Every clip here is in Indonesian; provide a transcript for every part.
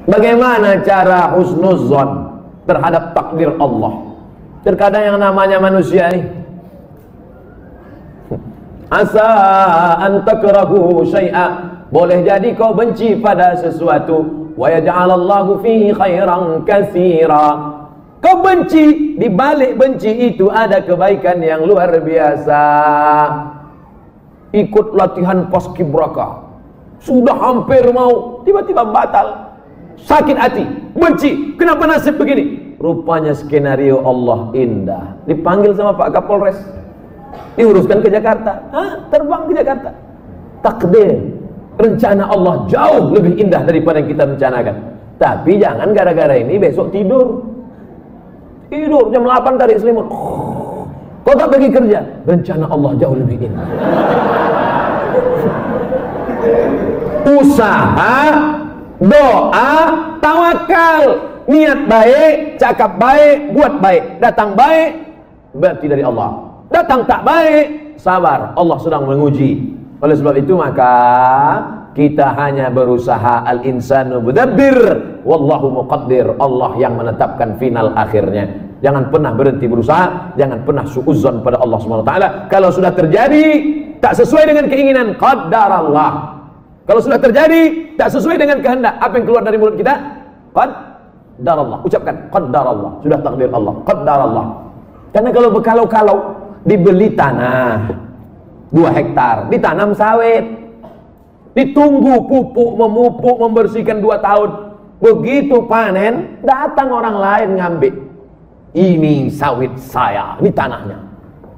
Bagaimana cara husnuzon terhadap takdir Allah? Terkadang yang namanya manusia ini, asa an takrahu syai'a, boleh jadi kau benci pada sesuatu, wa yaj'alallahu fihi khairan katsira. Kau benci, di balik benci itu ada kebaikan yang luar biasa. Ikut latihan paskibraka, sudah hampir mau, tiba-tiba batal. Sakit hati, benci, kenapa nasib begini? Rupanya skenario Allah indah. Dipanggil sama Pak Kapolres, diuruskan ke Jakarta. Terbang ke Jakarta. Takdir, rencana Allah jauh lebih indah daripada yang kita rencanakan. Tapi jangan gara-gara ini besok tidur jam 8 tarik selimut, kau tak pergi kerja, rencana Allah jauh lebih indah. Usaha, doa, tawakal, niat baik, cakap baik, buat baik, datang baik berarti dari Allah, datang tak baik, sabar, Allah sedang menguji. Oleh sebab itu maka kita hanya berusaha, al-insanu mudabbir wallahu muqaddir, Allah yang menetapkan final akhirnya. Jangan pernah berhenti berusaha, jangan pernah suudzon pada Allah Subhanahu wa taala. Kalau sudah terjadi tak sesuai dengan keinginan, qaddarallah. Kalau sudah terjadi tak sesuai dengan kehendak, apa yang keluar dari mulut kita? Qaddarallah. Ucapkan qaddarallah, sudah takdir Allah, qaddarallah. Karena kalau berkalau-kalau, dibeli tanah 2 hektar, ditanam sawit, ditunggu pupuk, memupuk, membersihkan 2 tahun. Begitu panen, datang orang lain ngambil. Ini sawit saya, ini tanahnya,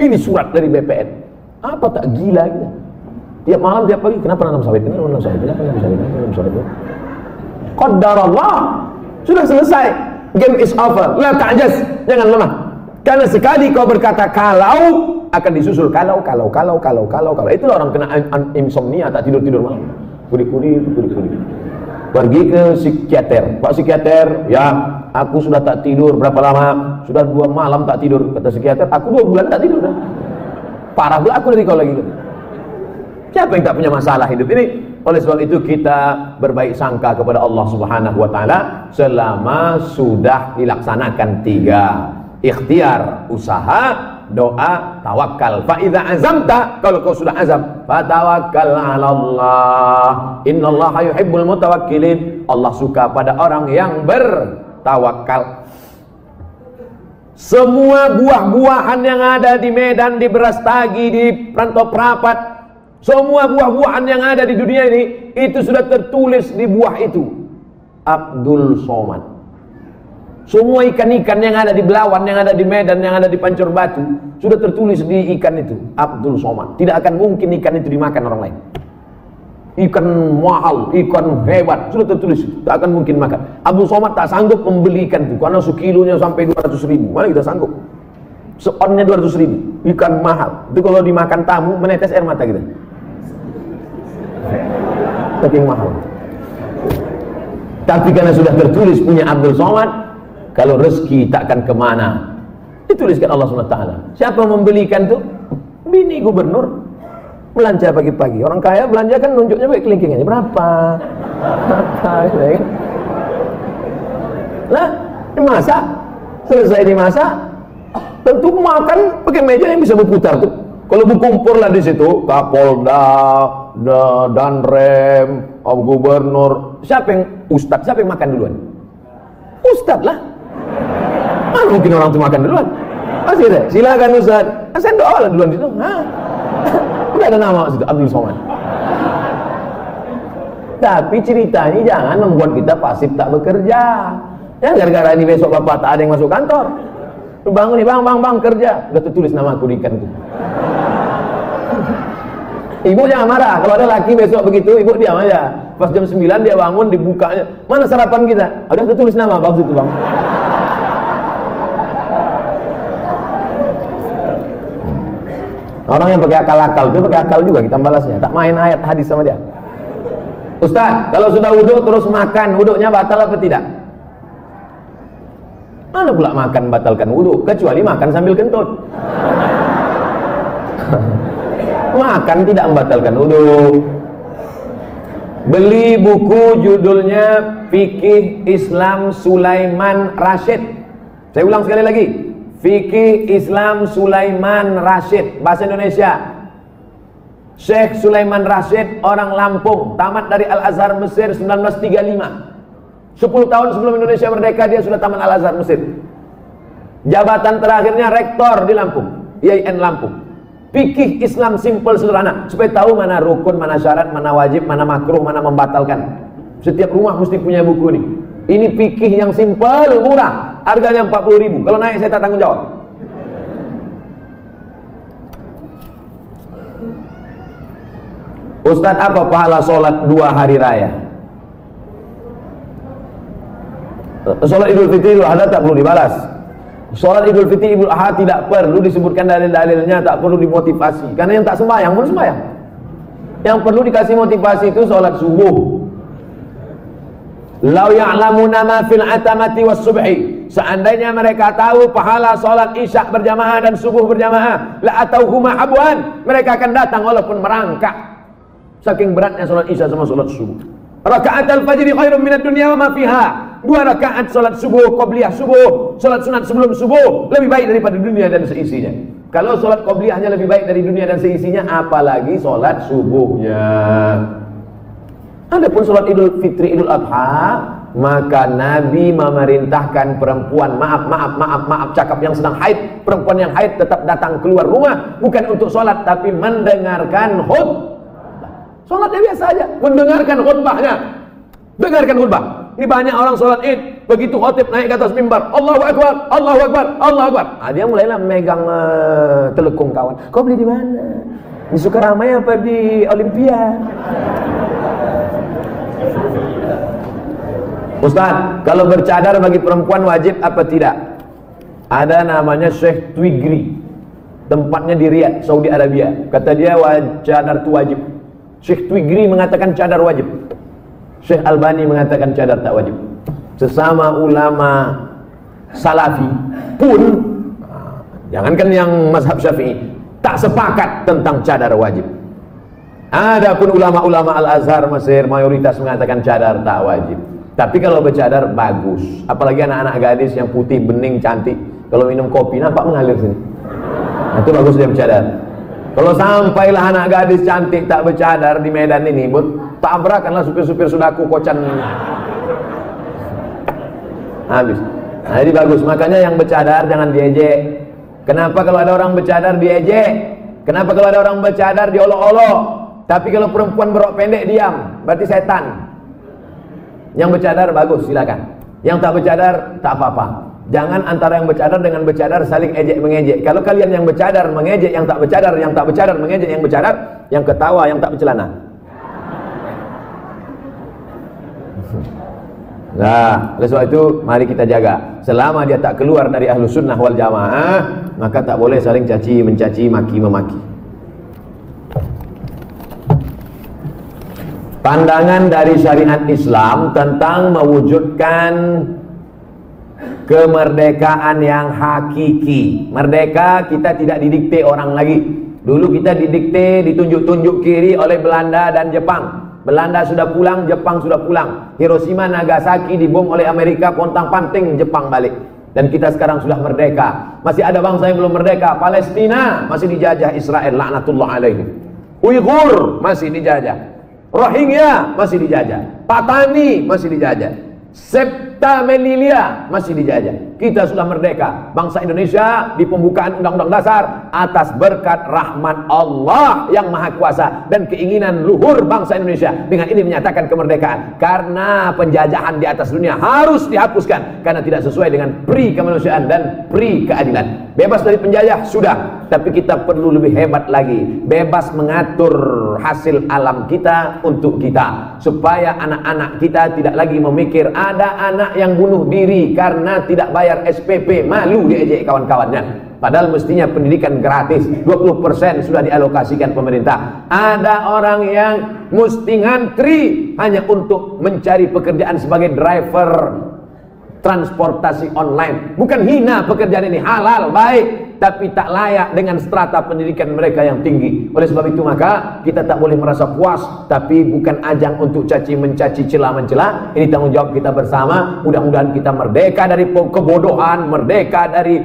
ini surat dari BPN. Apa tak gila gitu? Tiap malam, tiap pagi, kenapa nanam sawit? Kenapa nanam sawit? Kenapa nanam sawit? Kenapa nanam sawit? Qadarallah, sudah selesai. Game is over. La ta'jaz, jangan lemah. Karena sekali kau berkata kalau, akan disusul kalau. Itulah orang kena insomnia, tak tidur malam. Kuri-kuri. Pergi ke psikiater. Pak psikiater, ya aku sudah tak tidur berapa lama? Sudah 2 malam tak tidur. Kata psikiater, aku 2 bulan tak tidur. Parah pula aku dari kau lagi. Siapa yang tak punya masalah hidup ini? Oleh sebab itu kita berbaik sangka kepada Allah Subhanahu wa taala selama sudah dilaksanakan 3: ikhtiar, usaha, doa, tawakal. Fa idza azamta, kalau kau sudah azam, fatawakkal 'ala Allah. Innallaha yuhibbul mutawakkilin. Allah suka pada orang yang bertawakal. Semua buah-buahan yang ada di Medan, di Brastagi, di Rantau Prapat, semua buah-buahan yang ada di dunia ini, itu sudah tertulis di buah itu, Abdul Somad. Semua ikan-ikan yang ada di Belawan, yang ada di Medan, yang ada di Pancur Batu, sudah tertulis di ikan itu, Abdul Somad. Tidak akan mungkin ikan itu dimakan orang lain. Ikan mahal, ikan hebat, sudah tertulis, tak akan mungkin makan. Abdul Somad tak sanggup membeli ikan itu, karena sekilonya sampai 200.000. Mana kita sanggup? Seonnya 200.000, ikan mahal. Itu kalau dimakan tamu, menetes air mata kita. Saking mahal. Tapi karena sudah tertulis punya Abdul Somad, kalau rezeki takkan kemana, dituliskan Allah SWT. Siapa membelikan tuh? Bini gubernur. Belanja pagi-pagi. Orang kaya belanja kan nunjuknya pakai kelingkingannya. Berapa? Lah, dimasak. Selesai dimasak, tentu makan pakai meja yang bisa berputar tuh. Kalau berkumpul lah di situ, Kapolda, Danrem, Gubernur, siapa yang Ustadz? Siapa yang makan duluan? Ustadz lah. Mana mungkin orang itu makan duluan? Masih ada. Silakan Ustadz. Saya doa lah duluan situ. Udah ada nama situ, Abdul Somad. Tapi cerita ini jangan membuat kita pasif tak bekerja. Ya gara-gara ini besok bapak tak ada yang masuk kantor. Lu bangun nih, bang kerja. Udah tertulis nama aku di ikan itu. Ibu jangan marah. Kalau ada laki besok begitu, ibu diam aja. Pas jam 9 dia bangun, dibukanya. Mana sarapan kita? Udah tertulis nama, bagus itu bang. Orang yang pakai akal-akal itu pakai akal juga kita balasnya. Tak main ayat hadis sama dia. Ustaz, kalau sudah wudhu terus makan, wudhunya batal apa tidak? Mana pula makan batalkan wudhu? Kecuali makan sambil kentut. Makan tidak membatalkan wudhu. Beli buku judulnya Fikih Islam Sulaiman Rashid. Saya ulang sekali lagi, Fikih Islam Sulaiman Rashid, bahasa Indonesia. Syekh Sulaiman Rashid, orang Lampung, tamat dari Al-Azhar Mesir 1935. 10 tahun sebelum Indonesia merdeka dia sudah tamat Al-Azhar Mesir. Jabatan terakhirnya rektor di Lampung, IAIN Lampung. Fikih Islam simple sederhana, supaya tahu mana rukun, mana syarat, mana wajib, mana makruh, mana membatalkan. Setiap rumah mesti punya buku ini. Ini fikih yang simple, murah, harganya 40.000. Kalau naik saya tak tanggung jawab. Ustadz, apa pahala sholat 2 hari raya? Sholat Idul Fitri, Idul Adha tak perlu dibalas. Sholat Idul Fitri, Idul Adha tidak perlu disebutkan dalil-dalilnya, tak perlu dimotivasi. Karena yang tak sembahyang pun sembahyang. Yang perlu dikasih motivasi itu sholat subuh. Lau ya'lamuna ma fil atamati was subhi. Seandainya mereka tahu pahala sholat isya berjamaah dan subuh berjamaah, la atauhuma habwan, mereka akan datang walaupun merangkak. Saking beratnya sholat isya sama sholat subuh. Rakaat al-fajri khairum minad dunya wa ma fiha. 2 rakaat sholat subuh, qobliyah subuh, sholat sunat sebelum subuh lebih baik daripada dunia dan seisinya. Kalau sholat qobliyahnya lebih baik dari dunia dan seisinya, apalagi sholat subuhnya. Adapun sholat Idul Fitri, Idul Adha, maka Nabi memerintahkan perempuan, maaf cakap yang sedang haid, perempuan yang haid tetap datang keluar rumah, bukan untuk sholat tapi mendengarkan khutbah. Sholatnya biasa aja, mendengarkan khutbahnya. Dengarkan khutbah. Ini banyak orang sholat id, begitu khotib naik ke atas mimbar, Allahu Akbar, Allahu Akbar, Allahu Akbar. Dia mulailah megang telekung kawan. Kau beli di mana? Di Sukaramai apa di Olimpia? Ustaz, kalau bercadar bagi perempuan wajib apa tidak? Ada namanya Syekh Twigri, tempatnya di Riyadh, Saudi Arabia. Kata dia cadar itu wajib. Syekh Twigri mengatakan cadar wajib. Syekh Albani mengatakan cadar tak wajib. Sesama ulama salafi pun, jangankan yang mazhab Syafi'i, tak sepakat tentang cadar wajib. Adapun ulama-ulama Al-Azhar Mesir mayoritas mengatakan cadar tak wajib. Tapi kalau bercadar bagus, apalagi anak-anak gadis yang putih, bening, cantik, kalau minum kopi nampak mengalir sini. Nah, itu bagus dia bercadar. Kalau sampailah anak gadis cantik tak bercadar di Medan ini, tabrakanlah supir-supir sudaku kocan. Habis. Nah, jadi bagus. Makanya yang bercadar jangan diejek. Kenapa kalau ada orang bercadar diejek? Kenapa kalau ada orang bercadar diolok-olok? Tapi kalau perempuan berok pendek diam, berarti setan. Yang bercadar bagus, silakan. Yang tak bercadar tak apa-apa. Jangan antara yang bercadar dengan bercadar saling ejek-mengejek. Kalau kalian yang bercadar mengejek yang tak bercadar, yang tak bercadar mengejek yang bercadar, yang ketawa yang tak bercelana. Nah, oleh sebab itu mari kita jaga. Selama dia tak keluar dari Ahlus Sunnah wal Jamaah, maka tak boleh saling caci, mencaci, maki, memaki. Pandangan dari syariat Islam tentang mewujudkan kemerdekaan yang hakiki. Merdeka kita tidak didikte orang lagi. Dulu kita didikte, ditunjuk-tunjuk kiri oleh Belanda dan Jepang. Belanda sudah pulang, Jepang sudah pulang. Hiroshima, Nagasaki dibom oleh Amerika, pontang-panting Jepang balik. Dan kita sekarang sudah merdeka. Masih ada bangsa yang belum merdeka. Palestina masih dijajah Israel, laknatullah alaihi. Uighur masih dijajah. Rohingya masih dijajah. Patani masih dijajah. Septa Melilia masih dijajah. Kita sudah merdeka. Bangsa Indonesia di pembukaan Undang-Undang Dasar atas berkat rahmat Allah yang Maha Kuasa dan keinginan luhur bangsa Indonesia, dengan ini menyatakan kemerdekaan. Karena penjajahan di atas dunia harus dihapuskan karena tidak sesuai dengan pri kemanusiaan dan pri keadilan. Bebas dari penjajah sudah, tapi kita perlu lebih hebat lagi. Bebas mengatur hasil alam kita untuk kita, supaya anak-anak kita tidak lagi memikir ada anak yang bunuh diri karena tidak bayar SPP, malu diejek kawan-kawannya. Padahal mestinya pendidikan gratis, 20% sudah dialokasikan pemerintah. Ada orang yang mesti ngantri hanya untuk mencari pekerjaan sebagai driver transportasi online. Bukan hina pekerjaan ini, halal, baik. tapi tak layak dengan strata pendidikan mereka yang tinggi. Oleh sebab itu maka kita tak boleh merasa puas, tapi bukan ajang untuk caci mencaci, celah mencela. Ini tanggung jawab kita bersama. Mudah-mudahan kita merdeka dari kebodohan, merdeka dari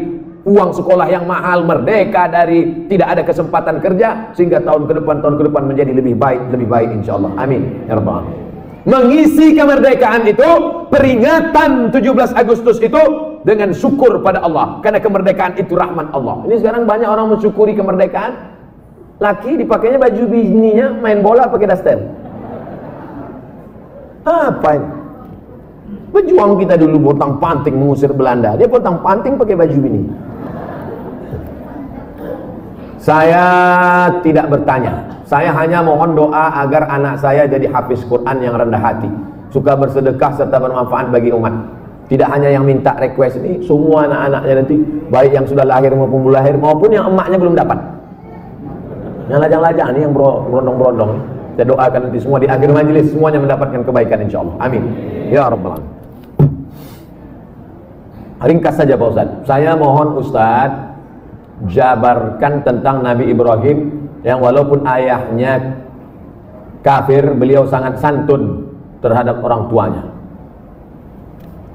uang sekolah yang mahal, merdeka dari tidak ada kesempatan kerja, sehingga tahun ke depan menjadi lebih baik insyaallah. Amin ya rabbal alamin. Mengisi kemerdekaan itu, peringatan 17 Agustus itu dengan syukur pada Allah, karena kemerdekaan itu rahmat Allah. Ini sekarang banyak orang mensyukuri kemerdekaan, laki dipakainya baju bininya main bola pakai daster. Apa ini? Pejuang kita dulu potong panting mengusir Belanda, dia potong panting pakai baju bini. Saya tidak bertanya, saya hanya mohon doa agar anak saya jadi hafiz Quran yang rendah hati, suka bersedekah serta bermanfaat bagi umat. Tidak hanya yang minta request ini, semua anak-anaknya nanti, baik yang sudah lahir maupun belum lahir, maupun yang emaknya belum dapat, yang lajang-lajang ini, yang berondong-berondong. Saya doakan nanti semua di akhir majelis semuanya mendapatkan kebaikan insyaallah. Amin ya rabbal alamin. Ringkas saja Pak Ustaz, saya mohon Ustaz jabarkan tentang Nabi Ibrahim yang walaupun ayahnya kafir, beliau sangat santun terhadap orang tuanya.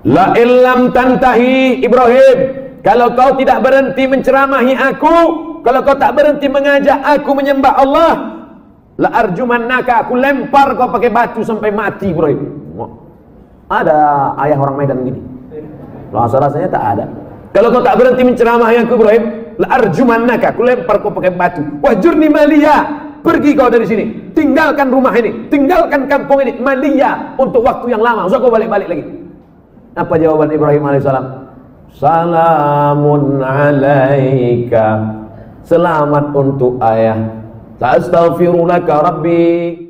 La illam tantahi Ibrahim, kalau kau tidak berhenti menceramahi aku, kalau kau tak berhenti mengajak aku menyembah Allah, la arjumannaka, aku lempar kau pakai batu sampai mati Ibrahim. Ada ayah orang Medan gini? Rasa-rasanya tak ada. Kalau kau tak berhenti menceramahi aku Ibrahim, la arjumannaka, aku lempar kau pakai batu. Wahjurni maliya, pergi kau dari sini, tinggalkan rumah ini, tinggalkan kampung ini, maliya, untuk waktu yang lama, usah kau balik-balik lagi. Apa jawaban Ibrahim alaihissalam? Salamun alaika, selamat untuk ayah. Astaghfirulaka rabbi,